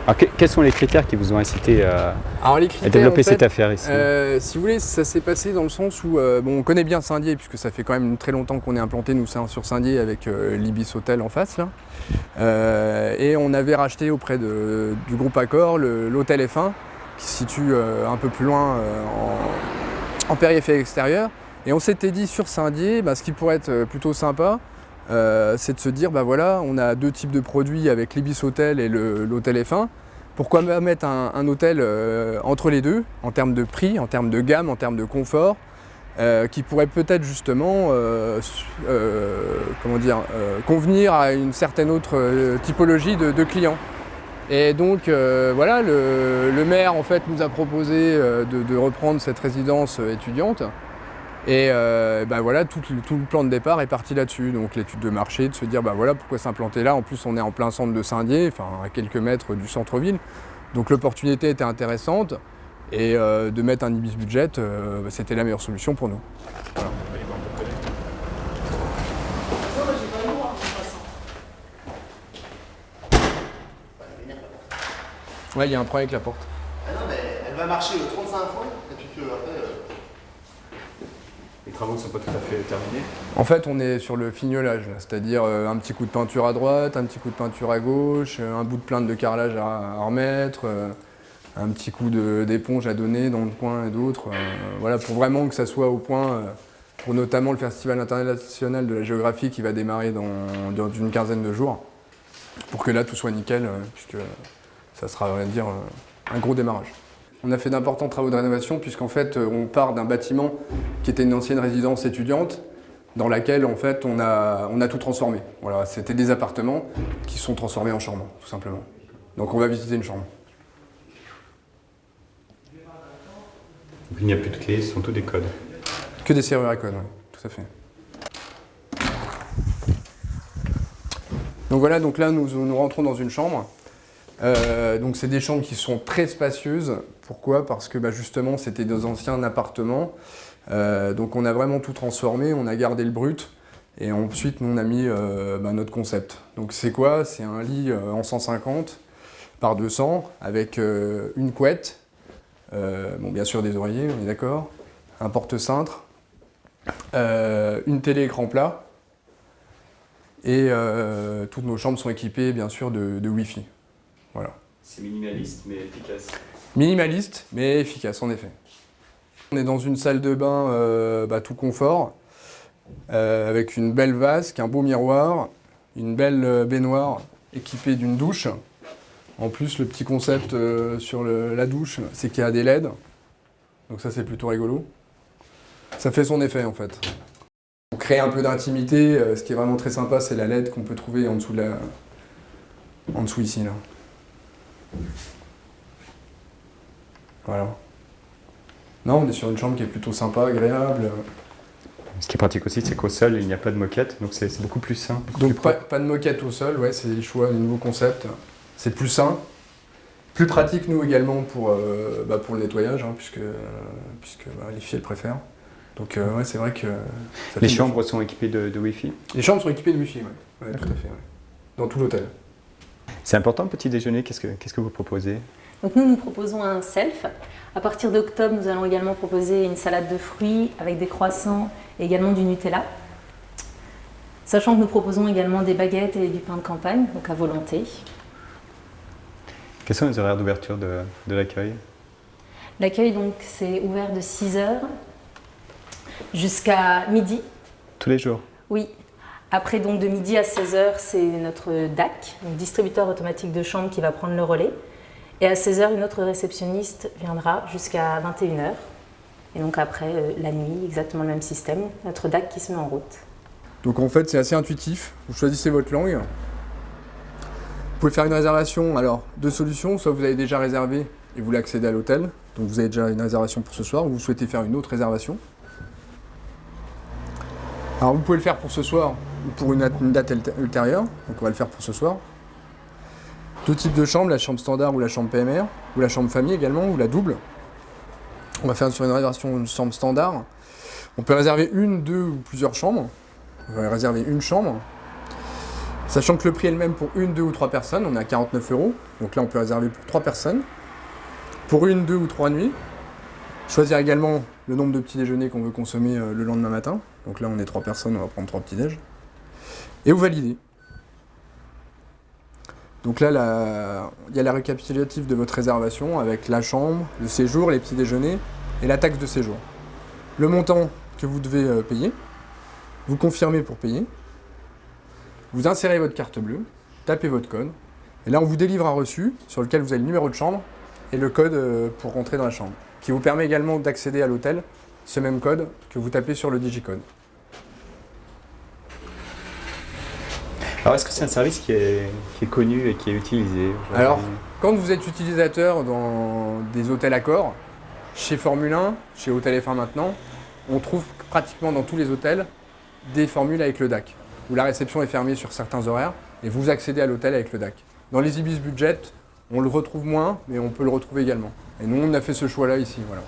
Alors, quels sont les critères qui vous ont incité Alors les à critères, développer en fait, cette affaire ici? si vous voulez, ça s'est passé dans le sens où bon, on connaît bien Saint-Dié, puisque ça fait quand même très longtemps qu'on est implanté nous sur Saint-Dié avec l'Ibis Hotel en face là. Et on avait racheté auprès du groupe Accor l'hôtel F1 qui se situe un peu plus loin en périphérie extérieure. Et on s'était dit sur Saint-Dié, ce qui pourrait être plutôt sympa, c'est de se dire, voilà, on a deux types de produits avec l'Ibis Hotel et l'hôtel F1. Pourquoi pas mettre un hôtel entre les deux, en termes de prix, en termes de gamme, en termes de confort, qui pourrait peut-être justement convenir à une certaine autre typologie de clients. Et donc voilà, le maire en fait nous a proposé de reprendre cette résidence étudiante. Et voilà, tout le plan de départ est parti là-dessus. Donc l'étude de marché, de se dire voilà pourquoi s'implanter là. En plus on est en plein centre de Saint-Dié, enfin à quelques mètres du centre-ville. Donc l'opportunité était intéressante. Et de mettre un Ibis Budget, c'était la meilleure solution pour nous. Voilà. Ouais, il y a un problème avec la porte. Ah non, mais elle va marcher le 35 fois, et puis que après. Les travaux ne sont pas tout à fait terminés. En fait, on est sur le fignolage, c'est-à-dire un petit coup de peinture à droite, un petit coup de peinture à gauche, un bout de plainte de carrelage à remettre, un petit coup d'éponge à donner dans le coin et d'autres. Voilà, pour vraiment que ça soit au point, pour notamment le Festival international de la géographie qui va démarrer dans une quinzaine de jours, pour que là tout soit nickel, puisque ça sera, on va dire, un gros démarrage. On a fait d'importants travaux de rénovation puisqu'en fait on part d'un bâtiment qui était une ancienne résidence étudiante dans laquelle en fait on a tout transformé. Voilà, c'était des appartements qui sont transformés en chambres, tout simplement. Donc on va visiter une chambre. Donc il n'y a plus de clés, ce sont tous des codes. Que des serrures à code, oui, tout à fait. Donc voilà, donc là nous rentrons dans une chambre. Donc c'est des chambres qui sont très spacieuses. Pourquoi? Parce que justement c'était des anciens appartements. Donc on a vraiment tout transformé, on a gardé le brut. Et ensuite nous on a mis notre concept. Donc c'est quoi? C'est un lit en 150 par 200 avec une couette. Bien sûr des oreillers, on est d'accord. Un porte-cintre. Une télé écran plat. Et toutes nos chambres sont équipées bien sûr de Wi-Fi. Voilà. C'est minimaliste mais efficace. Minimaliste mais efficace en effet. On est dans une salle de bain tout confort, avec une belle vasque, un beau miroir, une belle baignoire équipée d'une douche. En plus le petit concept sur la douche, c'est qu'il y a des LED. Donc ça c'est plutôt rigolo. Ça fait son effet en fait. Pour créer un peu d'intimité, ce qui est vraiment très sympa, c'est la LED qu'on peut trouver en dessous en dessous ici là. Voilà. Non, on est sur une chambre qui est plutôt sympa, agréable. Ce qui est pratique aussi, c'est qu'au sol, il n'y a pas de moquette, donc c'est beaucoup plus sain. Donc pas de moquette au sol, ouais, c'est le choix du nouveau concept. C'est plus sain. Plus pratique, nous également, pour le nettoyage, puisque les filles, elles préfèrent. Donc ouais, c'est vrai que... Les chambres sont équipées de Wi-Fi? Les chambres sont équipées de Wi-Fi, ouais. Ouais, tout à fait, ouais. Dans tout l'hôtel. C'est important le petit déjeuner, qu'est-ce que vous proposez? Donc nous proposons un self. À partir d'octobre, nous allons également proposer une salade de fruits avec des croissants et également du Nutella. Sachant que nous proposons également des baguettes et du pain de campagne, donc à volonté. Quels sont les horaires d'ouverture de l'accueil? L'accueil, donc, c'est ouvert de 6h jusqu'à midi. Tous les jours? Oui. Après, donc, de midi à 16h, c'est notre DAC, donc distributeur automatique de chambre, qui va prendre le relais. Et à 16h, une autre réceptionniste viendra jusqu'à 21h. Et donc après, la nuit, exactement le même système, notre DAC qui se met en route. Donc en fait, c'est assez intuitif. Vous choisissez votre langue. Vous pouvez faire une réservation, alors deux solutions. Soit vous avez déjà réservé et vous voulez accéder à l'hôtel. Donc vous avez déjà une réservation pour ce soir, ou vous souhaitez faire une autre réservation. Alors vous pouvez le faire pour ce soir ou pour une date ultérieure. Donc on va le faire pour ce soir. Deux types de chambres, la chambre standard ou la chambre PMR, ou la chambre famille également, ou la double. On va faire sur une réservation une chambre standard. On peut réserver une, deux ou plusieurs chambres. On va réserver une chambre. Sachant que le prix est le même pour 1, 2 ou 3 personnes, on est à 49 €. Donc là, on peut réserver pour 3 personnes. Pour 1, 2 ou 3 nuits. Choisir également le nombre de petits déjeuners qu'on veut consommer le lendemain matin. Donc là, on est 3 personnes, on va prendre 3 petits déj. Et vous validez. Donc là, il y a la récapitulative de votre réservation avec la chambre, le séjour, les petits déjeuners et la taxe de séjour. Le montant que vous devez payer, vous confirmez pour payer, vous insérez votre carte bleue, tapez votre code, et là on vous délivre un reçu sur lequel vous avez le numéro de chambre et le code pour rentrer dans la chambre, qui vous permet également d'accéder à l'hôtel, ce même code que vous tapez sur le digicode. Alors, est-ce que c'est un service qui est connu et qui est utilisé aujourd'hui? Alors, quand vous êtes utilisateur dans des hôtels Accor, chez Formule 1, chez Hôtel F1 maintenant, on trouve pratiquement dans tous les hôtels des formules avec le DAC, où la réception est fermée sur certains horaires et vous accédez à l'hôtel avec le DAC. Dans les Ibis Budget, on le retrouve moins, mais on peut le retrouver également. Et nous, on a fait ce choix-là ici, voilà.